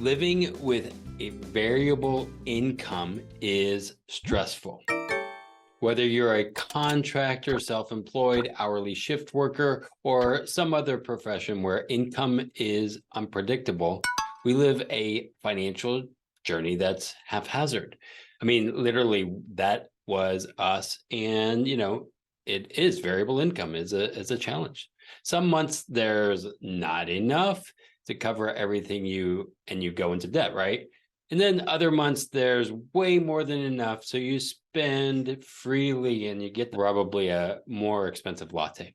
Living with a variable income is stressful. Whether you're a contractor, self-employed, hourly shift worker, or some other profession where income is unpredictable, we live a financial journey that's haphazard. I mean, literally, that was us. And, it is variable income is a challenge. Some months there's not enough to cover everything you go into debt, right? And then other months there's way more than enough, so you spend freely and you get probably a more expensive latte.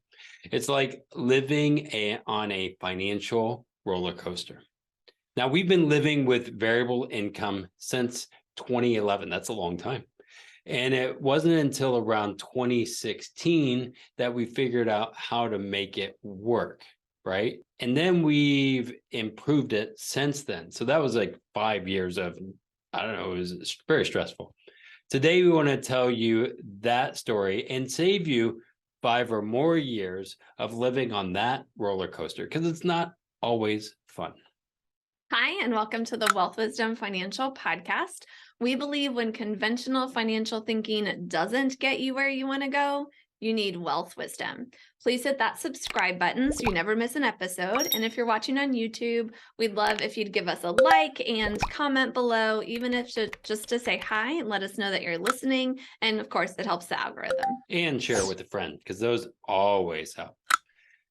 It's like living on a financial roller coaster. Now, we've been living with variable income since 2011. That's a long time. And it wasn't until around 2016 that we figured out how to make it work, right? And then we've improved it since then. So that was like 5 years of, I don't know, it was very stressful. Today, we want to tell you that story and save you 5 or more years of living on that roller coaster, because it's not always fun. Hi, and welcome to the Wealth Wisdom Financial Podcast. We believe when conventional financial thinking doesn't get you where you want to go, you need wealth wisdom. Please hit that subscribe button so you never miss an episode. And if you're watching on YouTube, we'd love if you'd give us a like and comment below, even if just to say hi and let us know that you're listening. And of course, it helps the algorithm. And share it with a friend, because those always help.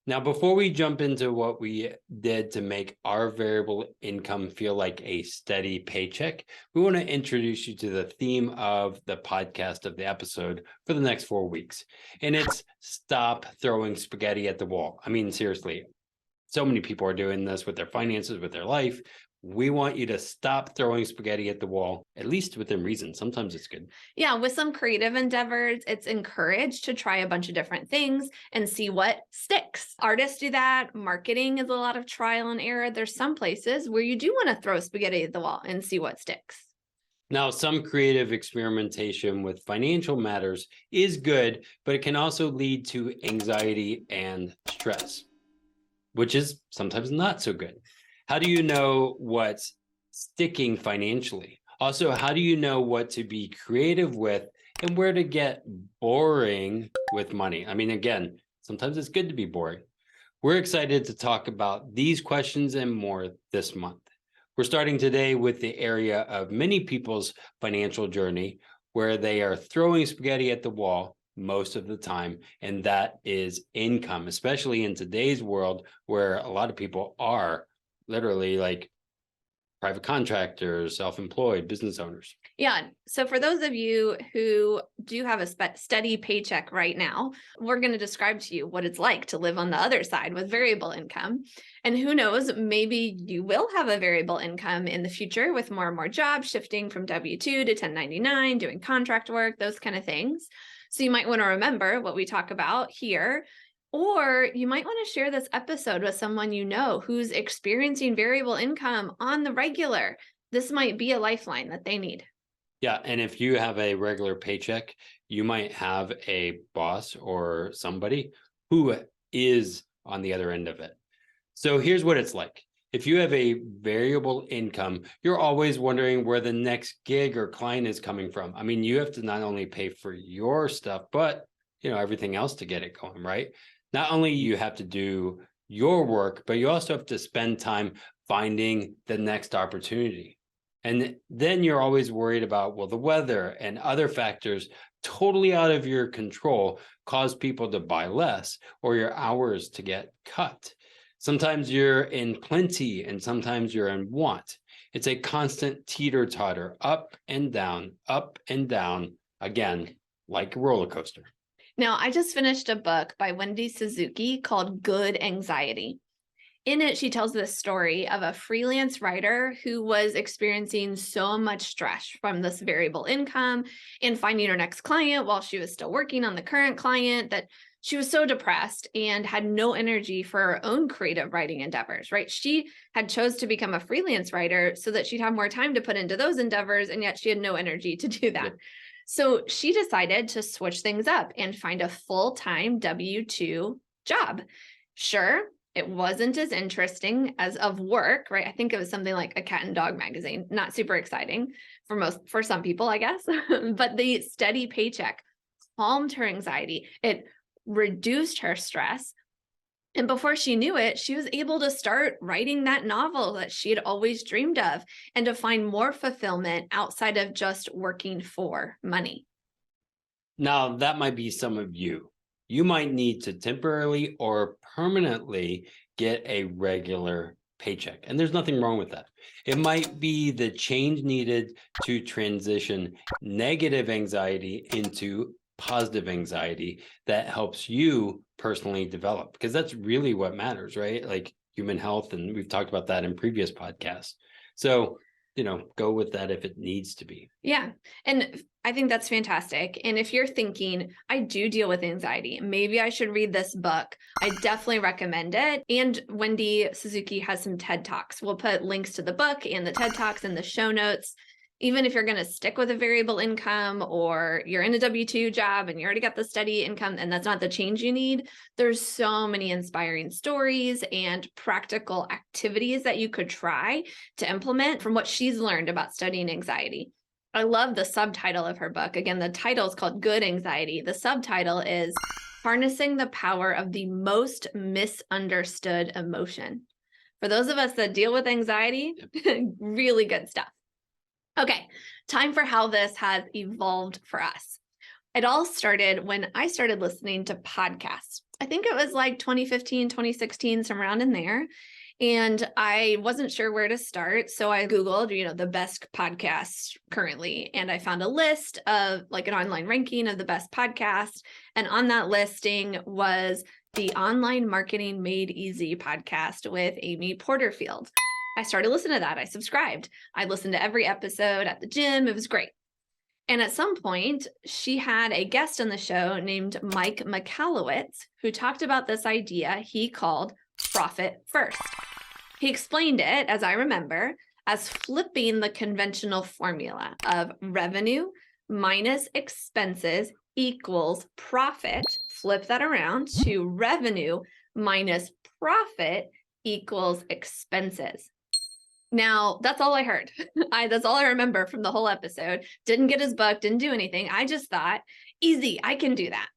Now, before we jump into what we did to make our variable income feel like a steady paycheck, we want to introduce you to the theme of the podcast of the episode for the next 4 weeks. And it's stop throwing spaghetti at the wall. I mean, seriously, so many people are doing this with their finances, with their life. We want you to stop throwing spaghetti at the wall, at least within reason. Sometimes it's good. Yeah, with some creative endeavors, it's encouraged to try a bunch of different things and see what sticks. Artists do that. Marketing is a lot of trial and error. There's some places where you do want to throw spaghetti at the wall and see what sticks. Now, some creative experimentation with financial matters is good, but it can also lead to anxiety and stress, which is sometimes not so good. How do you know what's sticking financially? Also, how do you know what to be creative with and where to get boring with money? I mean, again, sometimes it's good to be boring. We're excited to talk about these questions and more this month. We're starting today with the area of many people's financial journey where they are throwing spaghetti at the wall most of the time, and that is income, especially in today's world where a lot of people are literally like private contractors, self-employed business owners. Yeah. So for those of you who do have a steady paycheck right now, we're going to describe to you what it's like to live on the other side with variable income. And who knows, maybe you will have a variable income in the future with more and more jobs shifting from W-2 to 1099, doing contract work, those kind of things. So you might want to remember what we talk about here. Or you might want to share this episode with someone you know who's experiencing variable income on the regular. This might be a lifeline that they need. Yeah. And if you have a regular paycheck, you might have a boss or somebody who is on the other end of it. So here's what it's like. If you have a variable income, you're always wondering where the next gig or client is coming from. I mean, you have to not only pay for your stuff, but everything else to get it going, right? Not only you have to do your work, but you also have to spend time finding the next opportunity. And then you're always worried about, well, the weather and other factors totally out of your control cause people to buy less or your hours to get cut. Sometimes you're in plenty and sometimes you're in want. It's a constant teeter-totter, up and down, again, like a roller coaster. Now, I just finished a book by Wendy Suzuki called Good Anxiety. In it, she tells this story of a freelance writer who was experiencing so much stress from this variable income and finding her next client while she was still working on the current client that she was so depressed and had no energy for her own creative writing endeavors, right? She had chose to become a freelance writer so that she'd have more time to put into those endeavors, and yet she had no energy to do that. Yeah. So she decided to switch things up and find a full-time W-2 job. Sure, It wasn't as interesting as of work, right? I think it was something like a cat and dog magazine, not super exciting for some people, I guess. But the steady paycheck calmed her anxiety. It reduced her stress. And before she knew it, she was able to start writing that novel that she had always dreamed of and to find more fulfillment outside of just working for money. Now, that might be some of you. You might need to temporarily or permanently get a regular paycheck. And there's nothing wrong with that. It might be the change needed to transition negative anxiety into positive anxiety that helps you personally develop, because that's really what matters, right? Like human health. And we've talked about that in previous podcasts. So, go with that if it needs to be. Yeah. And I think that's fantastic. And if you're thinking, I do deal with anxiety, maybe I should read this book, I definitely recommend it. And Wendy Suzuki has some TED Talks. We'll put links to the book and the TED Talks in the show notes. Even if you're going to stick with a variable income, or you're in a W-2 job and you already got the steady income and that's not the change you need, there's so many inspiring stories and practical activities that you could try to implement from what she's learned about studying anxiety. I love the subtitle of her book. Again, the title is called Good Anxiety. The subtitle is Harnessing the Power of the Most Misunderstood Emotion. For those of us that deal with anxiety, really good stuff. Okay, time for how this has evolved for us. It all started when I started listening to podcasts. I think it was like 2015, 2016, somewhere around in there. And I wasn't sure where to start. So I Googled, the best podcasts currently. And I found a list of like an online ranking of the best podcasts. And on that listing was the Online Marketing Made Easy podcast with Amy Porterfield. I started listening to that. I subscribed. I listened to every episode at the gym. It was great. And at some point, she had a guest on the show named Mike Michalowicz, who talked about this idea he called profit first. He explained it, as I remember, as flipping the conventional formula of revenue minus expenses equals profit. Flip that around to revenue minus profit equals expenses. Now, that's all I heard. That's all I remember from the whole episode. Didn't get his book, didn't do anything. I just thought, easy, I can do that.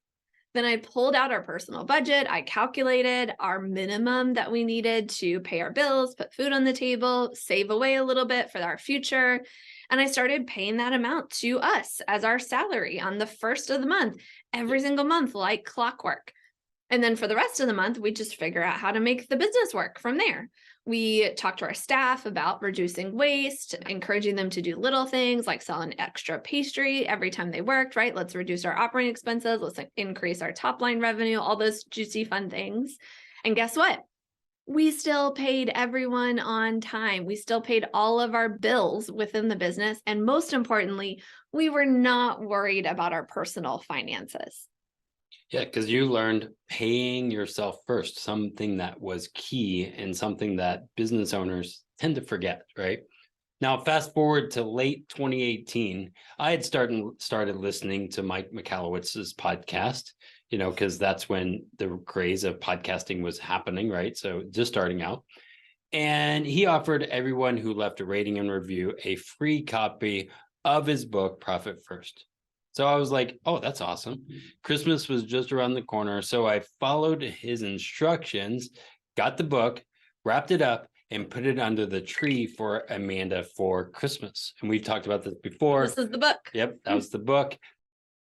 Then I pulled out our personal budget. I calculated our minimum that we needed to pay our bills, put food on the table, save away a little bit for our future. And I started paying that amount to us as our salary on the first of the month, every single month, like clockwork. And then for the rest of the month, we just figure out how to make the business work from there. We talk to our staff about reducing waste, encouraging them to do little things like sell an extra pastry every time they worked, right? Let's reduce our operating expenses. Let's increase our top line revenue, all those juicy, fun things. And guess what? We still paid everyone on time. We still paid all of our bills within the business. And most importantly, we were not worried about our personal finances. Yeah, because you learned paying yourself first, something that was key and something that business owners tend to forget, right? Now, fast forward to late 2018, I had started listening to Mike Michalowicz's podcast, because that's when the craze of podcasting was happening, right? So just starting out. And he offered everyone who left a rating and review a free copy of his book, Profit First. So I was like, oh, that's awesome. Christmas was just around the corner. So I followed his instructions, got the book, wrapped it up, and put it under the tree for Amanda for Christmas. And we've talked about this before. This is the book. Yep, that was the book.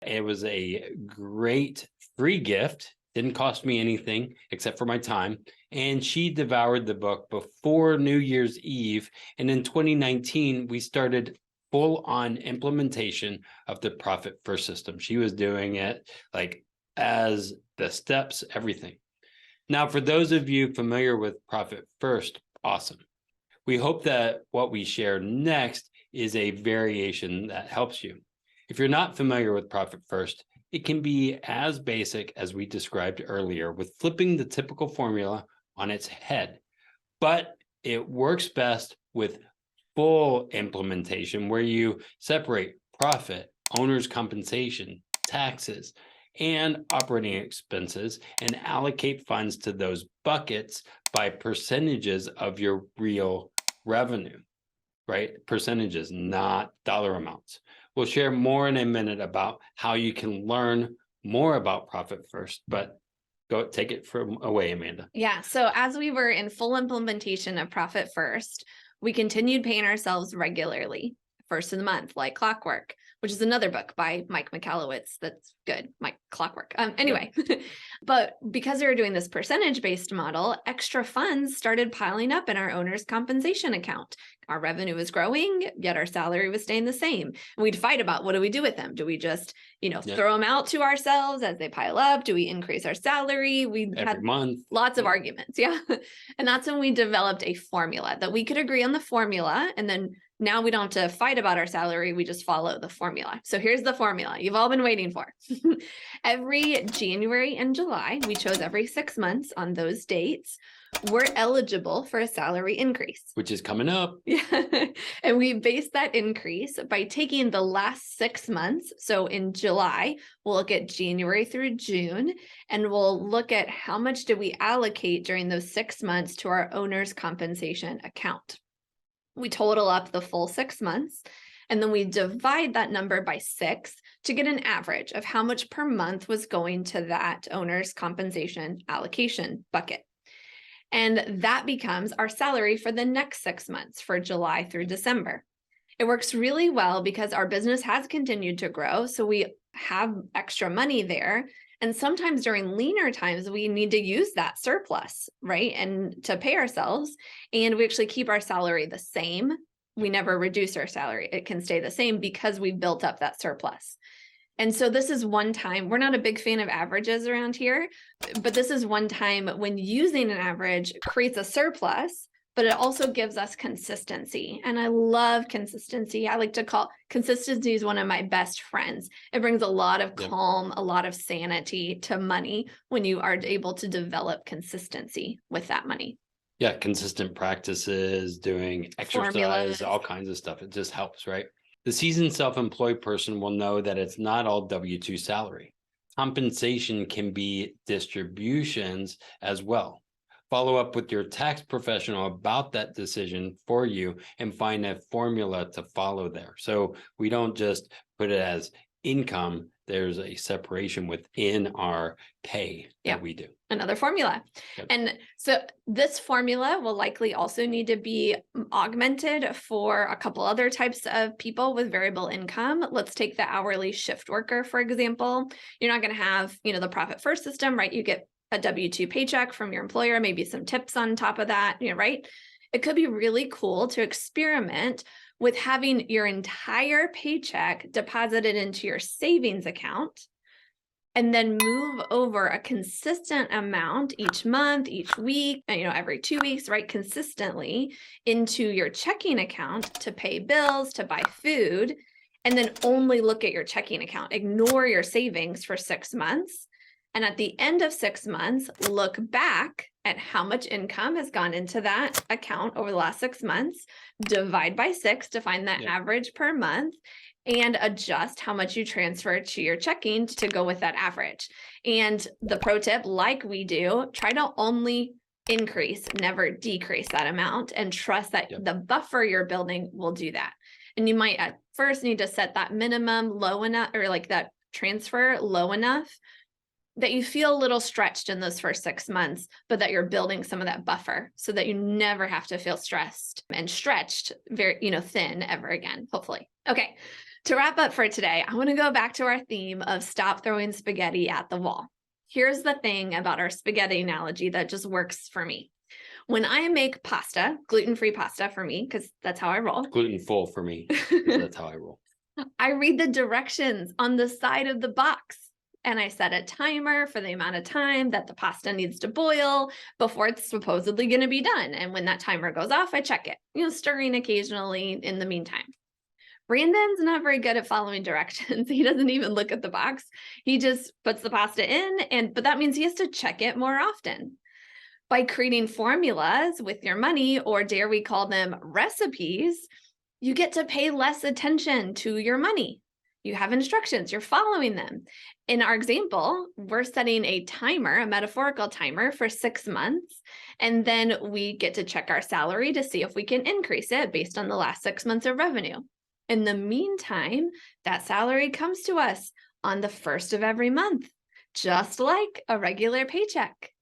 It was a great free gift. Didn't cost me anything except for my time. And she devoured the book before New Year's Eve. And in 2019, we started full-on implementation of the Profit First system. She was doing it like as the steps, everything. Now, for those of you familiar with Profit First, awesome. We hope that what we share next is a variation that helps you. If you're not familiar with Profit First, it can be as basic as we described earlier with flipping the typical formula on its head, but it works best with full implementation where you separate profit, owner's compensation, taxes, and operating expenses and allocate funds to those buckets by percentages of your real revenue, right? Percentages, not dollar amounts. We'll share more in a minute about how you can learn more about Profit First, but go take it from away, Amanda. Yeah. So as we were in full implementation of Profit First, we continued paying ourselves regularly, first of the month, like clockwork, which is another book by Mike Michalowicz. That's good. Mike Clockwork. Anyway, but because we were doing this percentage-based model, extra funds started piling up in our owner's compensation account. Our revenue was growing, yet our salary was staying the same. And we'd fight about, what do we do with them? Do we just, throw them out to ourselves as they pile up? Do we increase our salary? We had month. Lots of arguments. Yeah. And that's when we developed a formula that we could agree on the formula. And then now we don't have to fight about our salary. We just follow the formula. So here's the formula you've all been waiting for. Every January and July, we chose every 6 months on those dates, we're eligible for a salary increase. Which is coming up. Yeah. And we base that increase by taking the last 6 months. So in July, we'll look at January through June, and we'll look at how much did we allocate during those 6 months to our owner's compensation account. We total up the full 6 months, and then we divide that number by 6 to get an average of how much per month was going to that owner's compensation allocation bucket. And that becomes our salary for the next 6 months, for July through December. It works really well because our business has continued to grow, so we have extra money there. And sometimes during leaner times, we need to use that surplus, right? And to pay ourselves, and we actually keep our salary the same. We never reduce our salary. It can stay the same because we've built up that surplus. And so this is one time, we're not a big fan of averages around here, but this is one time when using an average creates a surplus, but it also gives us consistency. And I love consistency. I like to call consistency is one of my best friends. It brings a lot of calm, a lot of sanity to money when you are able to develop consistency with that money. Yeah, consistent practices, doing exercise, formulas, all kinds of stuff. It just helps, right? The seasoned self-employed person will know that it's not all W-2 salary. Compensation can be distributions as well. Follow up with your tax professional about that decision for you and find a formula to follow there. So we don't just put it as income. There's a separation within our pay that we do. Another formula. And so this formula will likely also need to be augmented for a couple other types of people with variable income. Let's take the hourly shift worker, for example. You're not going to have, the Profit First system, right? You get a W-2 paycheck from your employer, maybe some tips on top of that, right? It could be really cool to experiment with having your entire paycheck deposited into your savings account and then move over a consistent amount each month, each week, every 2 weeks, right? Consistently into your checking account to pay bills, to buy food, and then only look at your checking account. Ignore your savings for 6 months. And at the end of 6 months, look back at how much income has gone into that account over the last 6 months, divide by 6 to find that average per month, and adjust how much you transfer to your checking to go with that average. And the pro tip, like we do, try to only increase, never decrease that amount, and trust that the buffer you're building will do that. And you might at first need to set that minimum low enough, or like that transfer low enough that you feel a little stretched in those first 6 months, but that you're building some of that buffer so that you never have to feel stressed and stretched very, thin ever again, hopefully. Okay. To wrap up for today, I want to go back to our theme of stop throwing spaghetti at the wall. Here's the thing about our spaghetti analogy that just works for me. When I make pasta, gluten-free pasta for me, because that's how I roll. Gluten-full for me. That's how I roll. I read the directions on the side of the box. And I set a timer for the amount of time that the pasta needs to boil before it's supposedly going to be done. And when that timer goes off, I check it, stirring occasionally in the meantime. Brandon's not very good at following directions. He doesn't even look at the box. He just puts the pasta in, but that means he has to check it more often. By creating formulas with your money, or dare we call them recipes, you get to pay less attention to your money. You have instructions, you're following them. In our example, we're setting a timer, a metaphorical timer for 6 months. And then we get to check our salary to see if we can increase it based on the last 6 months of revenue. In the meantime, that salary comes to us on the first of every month, just like a regular paycheck.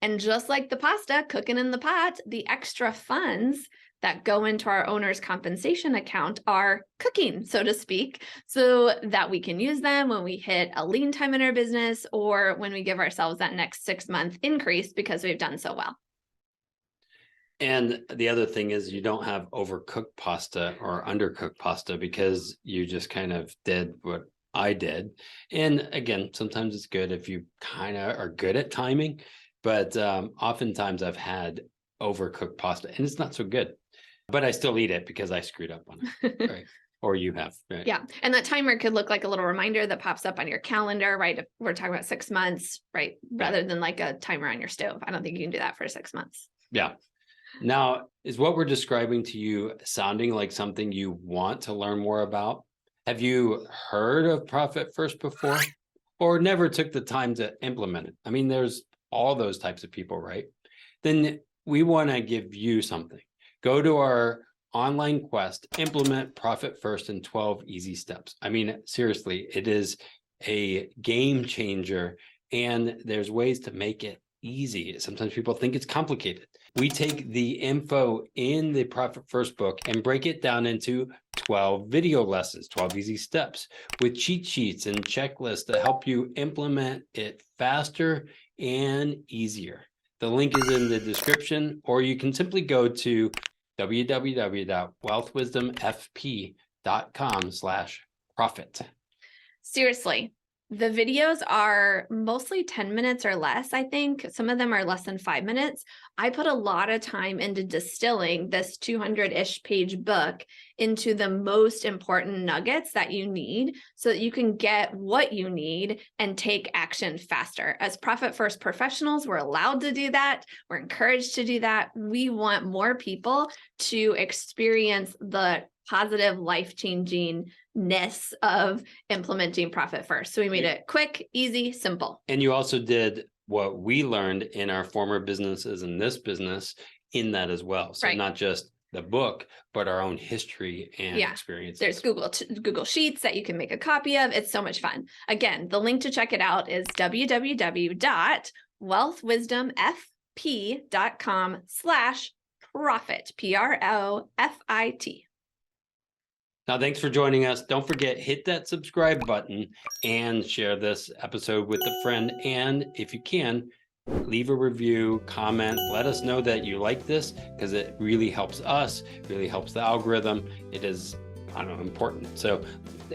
And just like the pasta cooking in the pot, the extra funds that go into our owner's compensation account are cooking, so to speak, so that we can use them when we hit a lean time in our business or when we give ourselves that next 6-month increase because we've done so well. And the other thing is you don't have overcooked pasta or undercooked pasta because you just kind of did what I did. And again, sometimes it's good if you kind of are good at timing, but oftentimes I've had overcooked pasta and it's not so good, but I still eat it because I screwed up on it, right? Or you have, right? Yeah. And that timer could look like a little reminder that pops up on your calendar, right? If we're talking about 6 months, right? Rather than like a timer on your stove. I don't think you can do that for 6 months. Yeah. Now, is what we're describing to you sounding like something you want to learn more about? Have you heard of Profit First before or never took the time to implement it? I mean, there's all those types of people, right? Then we want to give you something. Go to our online quest, implement Profit First in 12 easy steps. I mean, seriously, it is a game changer and there's ways to make it easy. Sometimes people think it's complicated. We take the info in the Profit First book and break it down into 12 video lessons, 12 easy steps with cheat sheets and checklists to help you implement it faster and easier. The link is in the description, or you can simply go to www.wealthwisdomfp.com/profit. Seriously, the videos are mostly 10 minutes or less, I think. Some of them are less than 5 minutes. I put a lot of time into distilling this 200-ish page book into the most important nuggets that you need so that you can get what you need and take action faster. As Profit First professionals, we're allowed to do that. We're encouraged to do that. We want more people to experience the positive life-changingness of implementing Profit First. So we made it quick, easy, simple. And you also did what we learned in our former businesses and this business in that as well. So not just the book, but our own history and experiences. There's Google Sheets that you can make a copy of. It's so much fun. Again, the link to check it out is www.wealthwisdomfp.com/profit, PROFIT. Now, thanks for joining us. Don't forget, hit that subscribe button and share this episode with a friend. And if you can, leave a review, comment, let us know that you like this because it really helps us, really helps the algorithm. It is, important. So,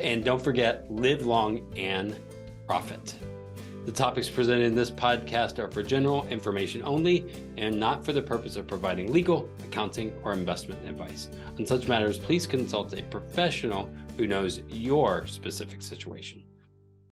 and don't forget, live long and profit. The topics presented in this podcast are for general information only and not for the purpose of providing legal, accounting, or investment advice. On such matters, please consult a professional who knows your specific situation.